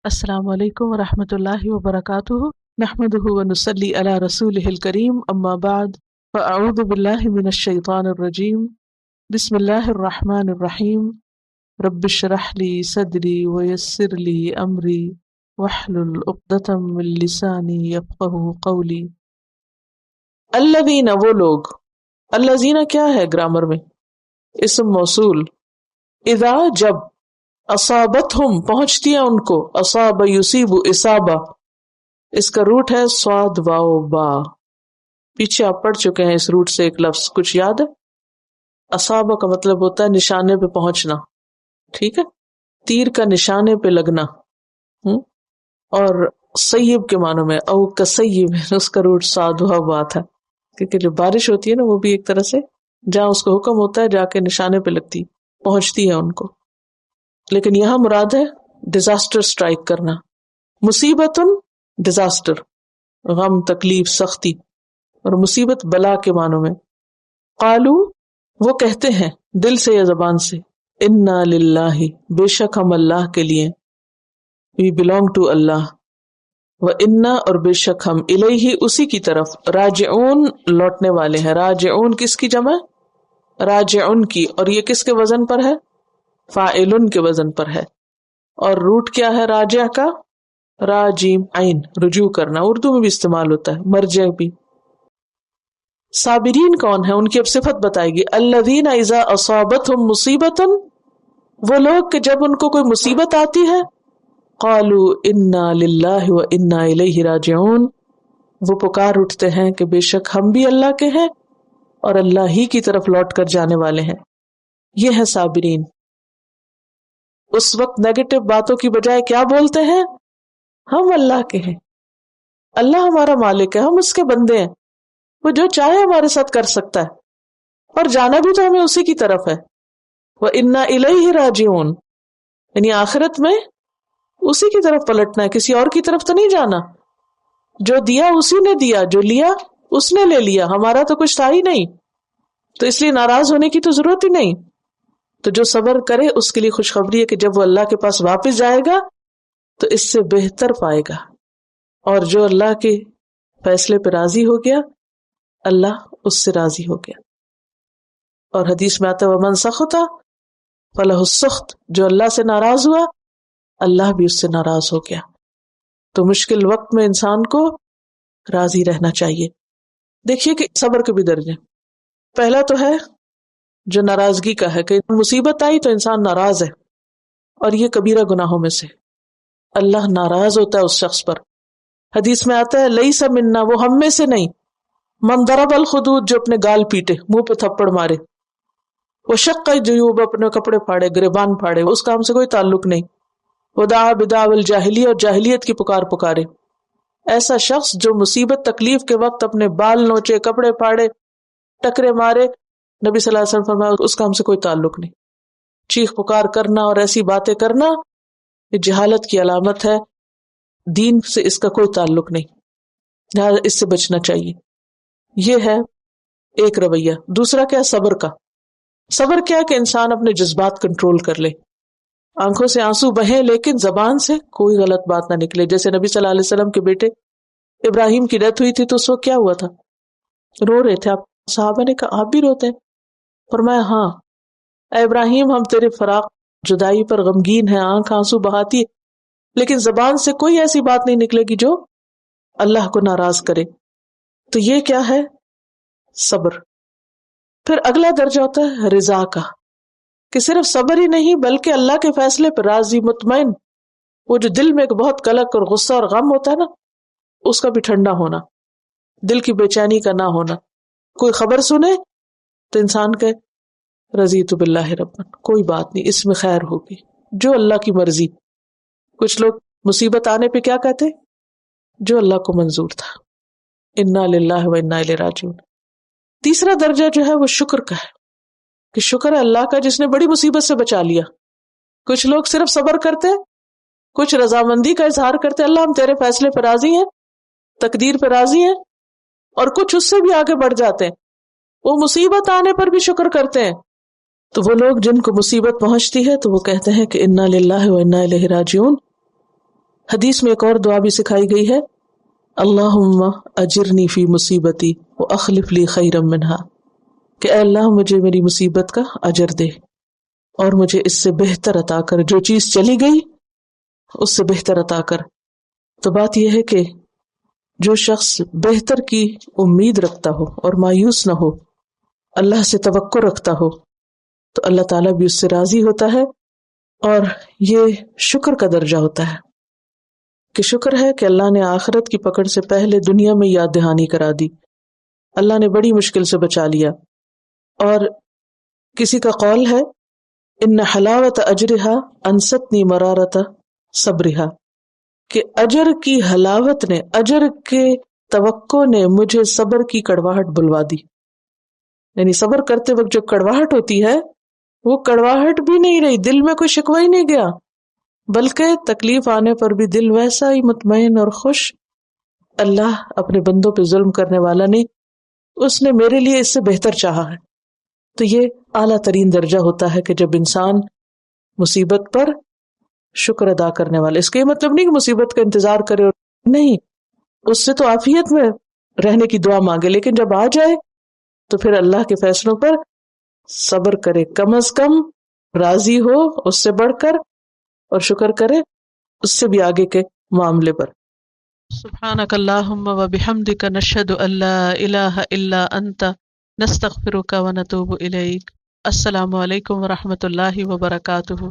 السلام علیکم ورحمۃ اللہ وبرکاتہ، نحمدہ ونصلی علی رسولہ الکریم، اما بعد فاعوذ باللہ من الشیطان الرجیم، بسم اللہ الرحمن الرحیم، رب اشرح لی صدری ویسر لی امری واحلل عقدۃ من لسانی یفقہوا قولی۔ الذین، وہ لوگ، الذین کیا ہے گرامر میں؟ اسم موصول، اذا جب، اصابتہم پہنچتی ہے ان کو، اصاب یصیب اصابہ، اس کا روٹ ہے صاد واو با، پیچھے آپ پڑھ چکے ہیں اس روٹ سے ایک لفظ، کچھ یاد ہے؟ اصابہ کا مطلب ہوتا ہے نشانے پہ پہنچنا، ٹھیک ہے، تیر کا نشانے پہ لگنا، اور سیب کے معنوں میں او کسیب، اس کا روٹ صاد واو با تھا، کیونکہ جو بارش ہوتی ہے نا وہ بھی ایک طرح سے جہاں اس کو حکم ہوتا ہے جا کے نشانے پہ لگتی، پہنچتی ہے ان کو، لیکن یہاں مراد ہے ڈیزاسٹر سٹرائک کرنا، مصیبتن ڈیزاسٹر، غم، تکلیف، سختی، اور مصیبت بلا کے معنوں میں۔ قالو، وہ کہتے ہیں دل سے یا زبان سے، انا للہ، بے شک ہم اللہ کے لیے، وی بلونگ ٹو اللہ، و انا، اور بے شک ہم، الیہ، اسی کی طرف، راجعون، لوٹنے والے ہیں۔ راجعون کس کی جمع؟ راجعون کی، اور یہ کس کے وزن پر ہے؟ فاعلن کے وزن پر ہے، اور روٹ کیا ہے راجع کا؟ راجیم عین، رجوع کرنا، اردو میں بھی استعمال ہوتا ہے، مرجع بھی۔ صابرین کون ہے؟ ان کی اب صفت بتائے گی، الذین اذا اصابتہم مصیبۃ، وہ لوگ کہ جب ان کو کوئی مصیبت آتی ہے، قالوا انا للہ و انا الیہ راجعون، وہ پکار اٹھتے ہیں کہ بے شک ہم بھی اللہ کے ہیں اور اللہ ہی کی طرف لوٹ کر جانے والے ہیں۔ یہ ہے صابرین۔ اس وقت نیگیٹو باتوں کی بجائے کیا بولتے ہیں؟ ہم اللہ کے ہیں، اللہ ہمارا مالک ہے، ہم اس کے بندے ہیں، وہ جو چاہے ہمارے ساتھ کر سکتا ہے، اور جانا بھی تو ہمیں اسی کی طرف ہے۔ وَإِنَّا إِلَيْهِ رَاجِعُونَ، یعنی آخرت میں اسی کی طرف پلٹنا ہے، کسی اور کی طرف تو نہیں جانا۔ جو دیا اسی نے دیا، جو لیا اس نے لے لیا، ہمارا تو کچھ تھا ہی نہیں، تو اس لیے ناراض ہونے کی تو ضرورت ہی نہیں۔ تو جو صبر کرے اس کے لیے خوشخبری ہے کہ جب وہ اللہ کے پاس واپس جائے گا تو اس سے بہتر پائے گا، اور جو اللہ کے فیصلے پہ راضی ہو گیا اللہ اس سے راضی ہو گیا۔ اور حدیث میں آتا ہے وَمَن سَخِطَ فَلَهُ السُّخْطُ، جو اللہ سے ناراض ہوا اللہ بھی اس سے ناراض ہو گیا۔ تو مشکل وقت میں انسان کو راضی رہنا چاہیے۔ دیکھیے کہ صبر کے بھی درجے، پہلا تو ہے جو ناراضگی کا ہے، کہ مصیبت آئی تو انسان ناراض ہے، اور یہ کبیرہ گناہوں میں سے، اللہ ناراض ہوتا ہے اس شخص پر۔ حدیث میں آتا ہے لیس منا، وہ ہم میں سے نہیں، من ضرب الخدود، جو اپنے گال پیٹے، منہ پہ تھپڑ مارے، وہ شق جیوب، اپنے کپڑے پھاڑے، گریبان پھاڑے، اس کا ہم سے کوئی تعلق نہیں، ودعا بدعوى الجاہلیہ، اور جاہلیت کی پکار پکارے۔ ایسا شخص جو مصیبت تکلیف کے وقت اپنے بال نوچے، کپڑے پھاڑے، ٹکرے مارے، نبی صلی اللہ علیہ وسلم فرمایا اس کا ہم سے کوئی تعلق نہیں۔ چیخ پکار کرنا اور ایسی باتیں کرنا یہ جہالت کی علامت ہے، دین سے اس کا کوئی تعلق نہیں، لہذا اس سے بچنا چاہیے۔ یہ ہے ایک رویہ۔ دوسرا کیا ہے؟ صبر کا۔ صبر کیا ہے کہ انسان اپنے جذبات کنٹرول کر لے، آنکھوں سے آنسو بہیں لیکن زبان سے کوئی غلط بات نہ نکلے۔ جیسے نبی صلی اللہ علیہ وسلم کے بیٹے ابراہیم کی ڈیتھ ہوئی تھی تو اس وقت کیا ہوا تھا؟ رو رہے تھے۔ آپ صحابہ نے کہا آپ بھی روتے ہیں؟ فرمایا ہاں اے ابراہیم، ہم تیرے فراق جدائی پر غمگین ہیں، آنکھ آنسو بہاتی ہے، لیکن زبان سے کوئی ایسی بات نہیں نکلے گی جو اللہ کو ناراض کرے۔ تو یہ کیا ہے؟ صبر۔ پھر اگلا درجہ ہوتا ہے رضا کا، کہ صرف صبر ہی نہیں بلکہ اللہ کے فیصلے پر راضی مطمئن، وہ جو دل میں ایک بہت قلق اور غصہ اور غم ہوتا ہے نا، اس کا بھی ٹھنڈا ہونا، دل کی بے چینی کا نہ ہونا۔ کوئی خبر سنے تو انسان کہے رضیت باللہ ربا، کوئی بات نہیں، اس میں خیر ہوگی، جو اللہ کی مرضی۔ کچھ لوگ مصیبت آنے پہ کیا کہتے؟ جو اللہ کو منظور تھا، انا للہ و انا الیہ راجعون۔ تیسرا درجہ جو ہے وہ شکر کا ہے، کہ شکر ہے اللہ کا جس نے بڑی مصیبت سے بچا لیا۔ کچھ لوگ صرف صبر کرتے، کچھ رضامندی کا اظہار کرتے، اللہ ہم تیرے فیصلے پہ راضی ہیں، تقدیر پہ راضی ہیں، اور کچھ اس سے بھی آگے بڑھ جاتے ہیں، وہ مصیبت آنے پر بھی شکر کرتے ہیں۔ تو وہ لوگ جن کو مصیبت پہنچتی ہے تو وہ کہتے ہیں کہ انا للہ و انا الیہ راجعون، حدیث میں ایک اور دعا بھی سکھائی گئی ہے، اللہم اجرنی فی مصیبتی واخلف لی خیرا منہا، کہ اے اللہ مجھے میری مصیبت کا اجر دے اور مجھے اس سے بہتر عطا کر، جو چیز چلی گئی اس سے بہتر عطا کر۔ تو بات یہ ہے کہ جو شخص بہتر کی امید رکھتا ہو اور مایوس نہ ہو، اللہ سے توقع رکھتا ہو، تو اللہ تعالیٰ بھی اس سے راضی ہوتا ہے، اور یہ شکر کا درجہ ہوتا ہے کہ شکر ہے کہ اللہ نے آخرت کی پکڑ سے پہلے دنیا میں یاد دہانی کرا دی، اللہ نے بڑی مشکل سے بچا لیا۔ اور کسی کا قول ہے، ان حلاوت اجرہا انستنی مرارت صبرہا، کہ اجر کی حلاوت نے، اجر کے توقع نے مجھے صبر کی کڑواہٹ بلوا دی۔ یعنی صبر کرتے وقت جو کڑواہٹ ہوتی ہے، وہ کڑواہٹ بھی نہیں رہی، دل میں کوئی شکوہ ہی نہیں گیا، بلکہ تکلیف آنے پر بھی دل ویسا ہی مطمئن اور خوش۔ اللہ اپنے بندوں پہ ظلم کرنے والا نہیں، اس نے میرے لیے اس سے بہتر چاہا ہے۔ تو یہ اعلیٰ ترین درجہ ہوتا ہے کہ جب انسان مصیبت پر شکر ادا کرنے والا، اس کا یہ مطلب نہیں کہ مصیبت کا انتظار کرے، نہیں، اس سے تو عافیت میں رہنے کی دعا مانگے، لیکن جب آ جائے تو پھر اللہ کے فیصلوں پر صبر کرے، کم از کم راضی ہو اس سے بڑھ کر، اور شکر کرے اس سے بھی آگے کے معاملے پر۔ سبحانک اللہم و بحمدک نشہد ان لا الہ الا انت نستغفرک و نتوب الیک۔ السلام علیکم و رحمۃ اللہ وبرکاتہ۔